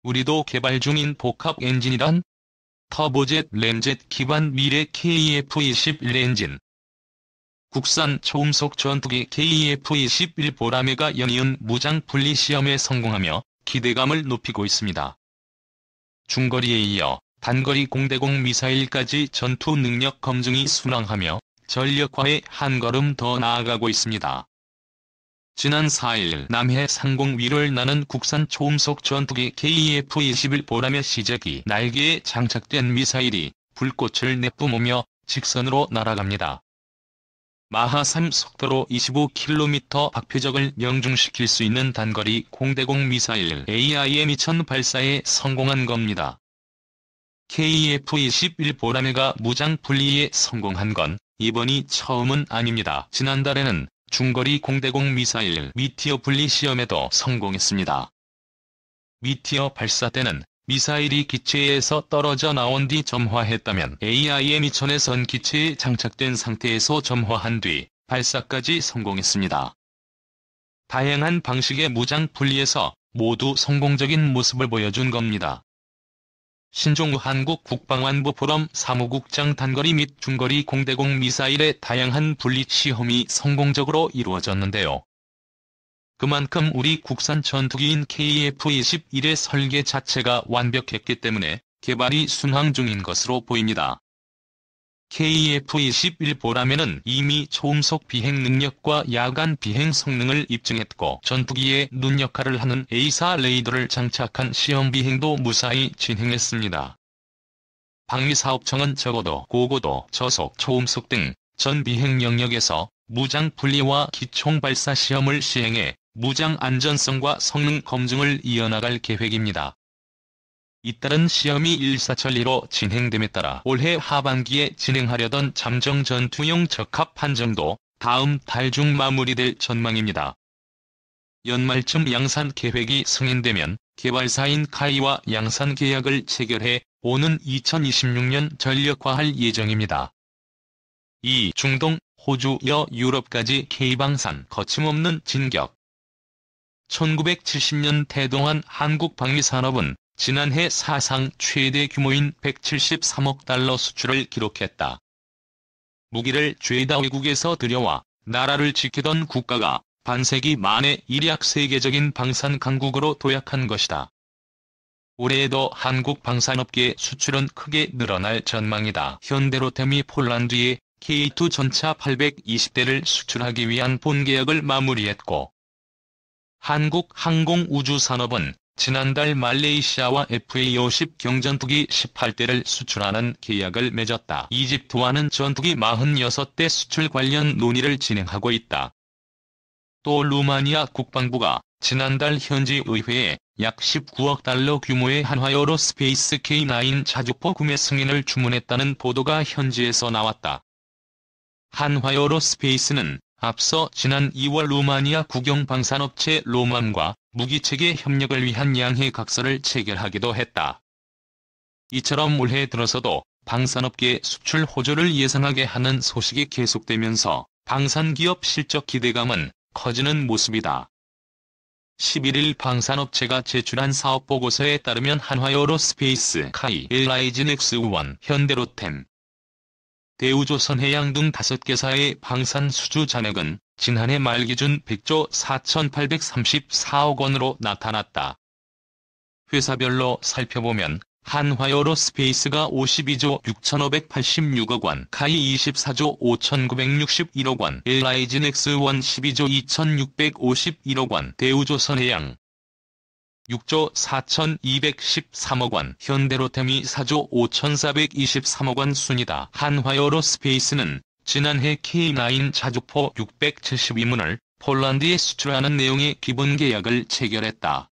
우리도 개발 중인 복합 엔진이란? 터보젯 램젯 기반 미래 KF-21 엔진. 국산 초음속 전투기 KF-21 보라매가 연이은 무장 분리 시험에 성공하며 기대감을 높이고 있습니다. 중거리에 이어 단거리 공대공 미사일까지 전투 능력 검증이 순항하며 전력화에 한 걸음 더 나아가고 있습니다. 지난 4일 남해 상공 위를 나는 국산 초음속 전투기 KF-21 보라매 시제기 날개에 장착된 미사일이 불꽃을 내뿜으며 직선으로 날아갑니다. 마하 3 속도로 25km 박표적을 명중시킬 수 있는 단거리 공대공 미사일 AIM-2000 발사에 성공한 겁니다. KF-21 보라매가 무장 분리에 성공한 건 이번이 처음은 아닙니다. 지난달에는 중거리 공대공 미사일 미티어 분리 시험에도 성공했습니다. 미티어 발사 때는 미사일이 기체에서 떨어져 나온 뒤 점화했다면 AIM-2000에선 기체에 장착된 상태에서 점화한 뒤 발사까지 성공했습니다. 다양한 방식의 무장 분리에서 모두 성공적인 모습을 보여준 겁니다. 신종우 한국 국방안보 포럼 사무국장 단거리 및 중거리 공대공 미사일의 다양한 분리 시험이 성공적으로 이루어졌는데요. 그만큼 우리 국산 전투기인 KF-21의 설계 자체가 완벽했기 때문에 개발이 순항 중인 것으로 보입니다. KF-21 보라매는 이미 초음속 비행 능력과 야간 비행 성능을 입증했고 전투기에 눈 역할을 하는 A사 레이더를 장착한 시험 비행도 무사히 진행했습니다. 방위사업청은 적어도 고고도, 저속, 초음속 등 전 비행 영역에서 무장 분리와 기총 발사 시험을 시행해 무장 안전성과 성능 검증을 이어나갈 계획입니다. 잇따른 시험이 일사천리로 진행됨에 따라 올해 하반기에 진행하려던 잠정 전투용 적합 판정도 다음 달 중 마무리될 전망입니다. 연말쯤 양산 계획이 승인되면 개발사인 카이와 양산 계약을 체결해 오는 2026년 전력화할 예정입니다. 이 중동, 호주, 유럽까지 K방산 거침없는 진격. 1970년 태동한 한국 방위산업은 지난해 사상 최대 규모인 173억 달러 수출을 기록했다. 무기를 죄다 외국에서 들여와 나라를 지키던 국가가 반세기 만에 일약 세계적인 방산 강국으로 도약한 것이다. 올해에도 한국 방산업계 수출은 크게 늘어날 전망이다. 현대로템이 폴란드에 K2 전차 820대를 수출하기 위한 본계약을 마무리했고, 한국항공우주산업은 지난달 말레이시아와 FA-50 경전투기 18대를 수출하는 계약을 맺었다. 이집트와는 전투기 46대 수출 관련 논의를 진행하고 있다. 또 루마니아 국방부가 지난달 현지 의회에 약 19억 달러 규모의 한화에어로스페이스 K9 자주포 구매 승인을 주문했다는 보도가 현지에서 나왔다. 한화에어로스페이스는 앞서 지난 2월 루마니아 국영방산업체 로맘과 무기체계 협력을 위한 양해 각서를 체결하기도 했다. 이처럼 올해 들어서도 방산업계 수출 호조를 예상하게 하는 소식이 계속되면서 방산기업 실적 기대감은 커지는 모습이다. 11일 방산업체가 제출한 사업보고서에 따르면 한화에어로스페이스, 카이, LIG넥스1, 현대로템, 대우조선해양 등 5개사의 방산 수주 잔액은 지난해 말 기준 100조 4,834억 원으로 나타났다. 회사별로 살펴보면 한화에어로스페이스가 52조 6,586억 원, 카이 24조 5,961억 원, LIG넥스1 12조 2,651억 원, 대우조선해양 6조 4,213억 원, 현대로템이 4조 5,423억 원 순이다. 한화에어로스페이스는 지난해 K9 자주포 672문을 폴란드에 수출하는 내용의 기본 계약을 체결했다.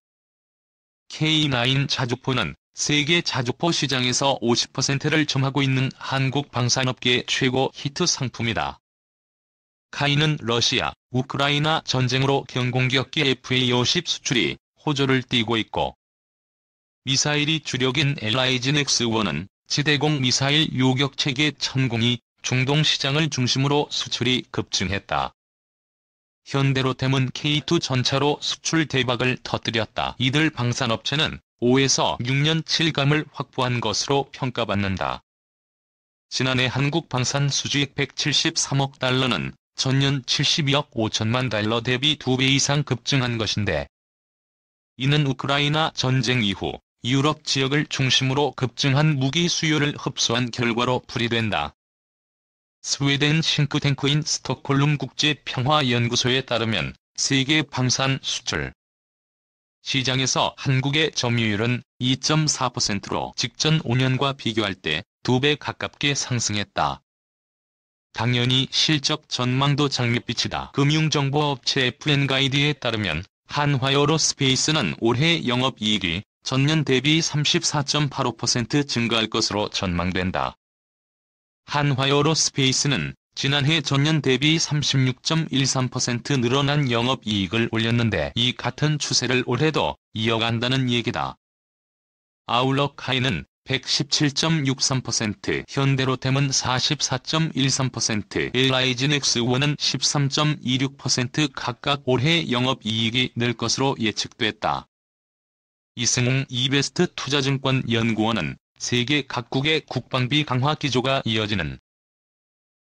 K9 자주포는 세계 자주포 시장에서 50%를 점하고 있는 한국 방산업계의 최고 히트 상품이다. 카이는 러시아, 우크라이나 전쟁으로 경공격기 FA-50 수출이 호조를 띠고 있고, 미사일이 주력인 LIG넥스1은 지대공 미사일 요격체계 천공이 중동 시장을 중심으로 수출이 급증했다. 현대로템은 K2 전차로 수출 대박을 터뜨렸다. 이들 방산업체는 5에서 6년 7감을 확보한 것으로 평가받는다. 지난해 한국 방산 수주액 173억 달러는 전년 72억 5천만 달러 대비 2배 이상 급증한 것인데, 이는 우크라이나 전쟁 이후 유럽 지역을 중심으로 급증한 무기 수요를 흡수한 결과로 풀이된다. 스웨덴 싱크탱크인 스톡홀름 국제평화연구소에 따르면 세계 방산 수출 시장에서 한국의 점유율은 2.4%로 직전 5년과 비교할 때 2배 가깝게 상승했다. 당연히 실적 전망도 장밋빛이다. 금융정보업체 FN가이드에 따르면 한화에어로스페이스는 올해 영업이익이 전년 대비 34.85% 증가할 것으로 전망된다. 한화에어로스페이스는 지난해 전년 대비 36.13% 늘어난 영업이익을 올렸는데 이 같은 추세를 올해도 이어간다는 얘기다. 아울러 카이는 117.63%, 현대로템은 44.13%, LIG넥스원은 13.26% 각각 올해 영업이익이 늘 것으로 예측됐다. 이승웅 이베스트 투자증권 연구원은 세계 각국의 국방비 강화 기조가 이어지는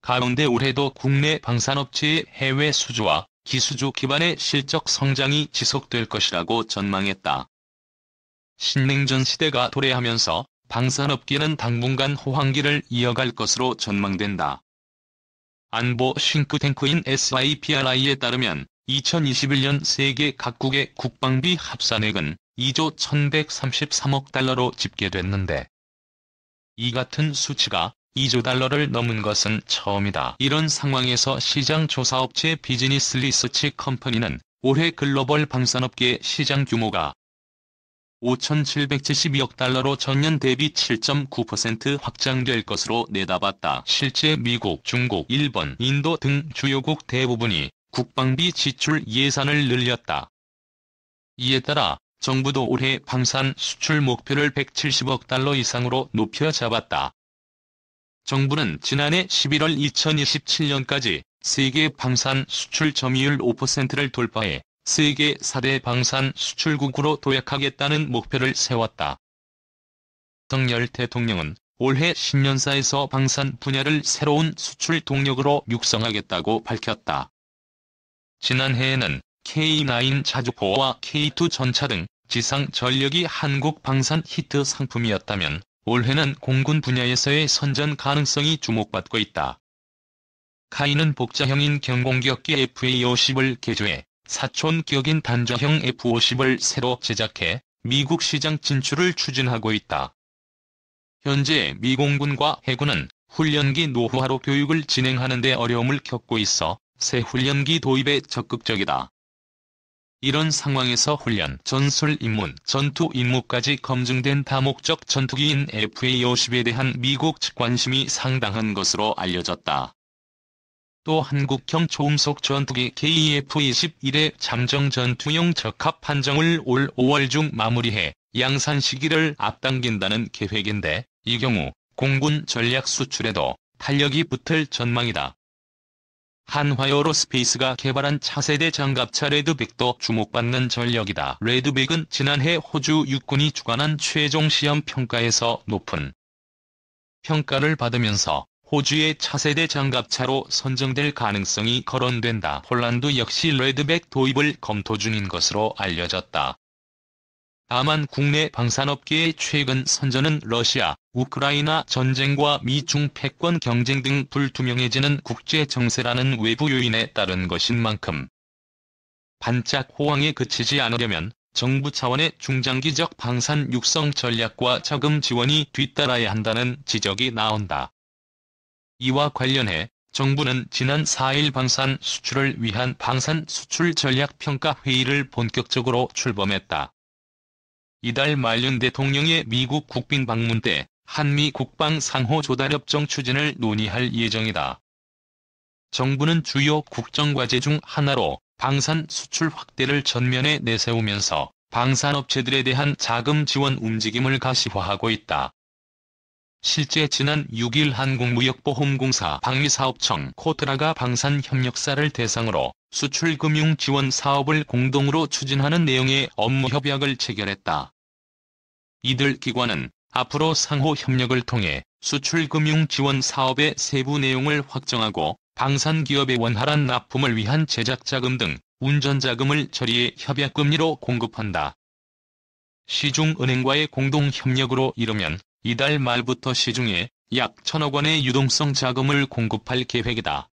가운데 올해도 국내 방산업체의 해외 수주와 기수주 기반의 실적 성장이 지속될 것이라고 전망했다. 신냉전 시대가 도래하면서 방산업계는 당분간 호황기를 이어갈 것으로 전망된다. 안보 싱크탱크인 SIPRI에 따르면 2021년 세계 각국의 국방비 합산액은 2조 1133억 달러로 집계됐는데, 이 같은 수치가 2조 달러를 넘은 것은 처음이다. 이런 상황에서 시장조사업체 비즈니스 리서치 컴퍼니는 올해 글로벌 방산업계 시장 규모가 5,772억 달러로 전년 대비 7.9% 확장될 것으로 내다봤다. 실제 미국, 중국, 일본, 인도 등 주요국 대부분이 국방비 지출 예산을 늘렸다. 이에 따라 정부도 올해 방산 수출 목표를 170억 달러 이상으로 높여 잡았다. 정부는 지난해 11월 2027년까지 세계 방산 수출 점유율 5%를 돌파해 세계 4대 방산 수출국으로 도약하겠다는 목표를 세웠다. 윤석열 대통령은 올해 신년사에서 방산 분야를 새로운 수출 동력으로 육성하겠다고 밝혔다. 지난해에는 K9 자주포와 K2 전차 등 지상 전력이 한국 방산 히트 상품이었다면 올해는 공군 분야에서의 선전 가능성이 주목받고 있다. 카이는 복자형인 경공격기 FA-50을 개조해 사촌격인 단자형 F-50을 새로 제작해 미국 시장 진출을 추진하고 있다. 현재 미 공군과 해군은 훈련기 노후화로 교육을 진행하는 데 어려움을 겪고 있어 새 훈련기 도입에 적극적이다. 이런 상황에서 훈련, 전술 입문, 전투 임무까지 검증된 다목적 전투기인 FA-50에 대한 미국 측 관심이 상당한 것으로 알려졌다. 또 한국형 초음속 전투기 KF-21의 잠정 전투용 적합 판정을 올 5월 중 마무리해 양산 시기를 앞당긴다는 계획인데, 이 경우 공군 전략 수출에도 탄력이 붙을 전망이다. 한화에어로스페이스가 개발한 차세대 장갑차 레드백도 주목받는 전력이다. 레드백은 지난해 호주 육군이 주관한 최종 시험 평가에서 높은 평가를 받으면서 호주의 차세대 장갑차로 선정될 가능성이 거론된다. 폴란드 역시 레드백 도입을 검토 중인 것으로 알려졌다. 다만 국내 방산업계의 최근 선전은 러시아, 우크라이나 전쟁과 미중 패권 경쟁 등 불투명해지는 국제 정세라는 외부 요인에 따른 것인 만큼 반짝 호황에 그치지 않으려면 정부 차원의 중장기적 방산 육성 전략과 자금 지원이 뒤따라야 한다는 지적이 나온다. 이와 관련해 정부는 지난 4일 방산 수출을 위한 방산 수출 전략 평가 회의를 본격적으로 출범했다. 이달 말 윤 대통령의 미국 국빈 방문 때 한미 국방 상호 조달협정 추진을 논의할 예정이다. 정부는 주요 국정과제 중 하나로 방산 수출 확대를 전면에 내세우면서 방산업체들에 대한 자금 지원 움직임을 가시화하고 있다. 실제 지난 6일 한국무역보험공사 방위사업청 코트라가 방산협력사를 대상으로 수출금융 지원 사업을 공동으로 추진하는 내용의 업무 협약을 체결했다. 이들 기관은 앞으로 상호 협력을 통해 수출 금융 지원 사업의 세부 내용을 확정하고 방산기업의 원활한 납품을 위한 제작자금 등 운전자금을 저리에 협약금리로 공급한다. 시중은행과의 공동협력으로 이르면 이달 말부터 시중에 약 1,000억 원의 유동성 자금을 공급할 계획이다.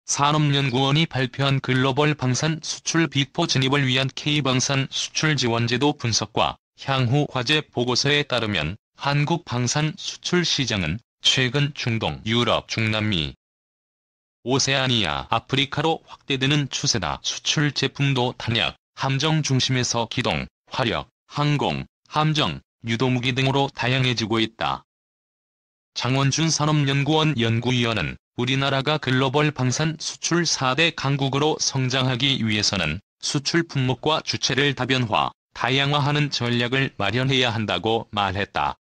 산업연구원이 발표한 글로벌 방산 수출 빅4 진입을 위한 K방산 수출 지원제도 분석과 향후 과제 보고서에 따르면 한국 방산 수출 시장은 최근 중동, 유럽, 중남미, 오세아니아, 아프리카로 확대되는 추세다. 수출 제품도 탄약, 함정 중심에서 기동, 화력, 항공, 함정, 유도무기 등으로 다양해지고 있다. 장원준 산업연구원 연구위원은 우리나라가 글로벌 방산 수출 4대 강국으로 성장하기 위해서는 수출 품목과 주체를 다변화, 다양화하는 전략을 마련해야 한다고 말했다.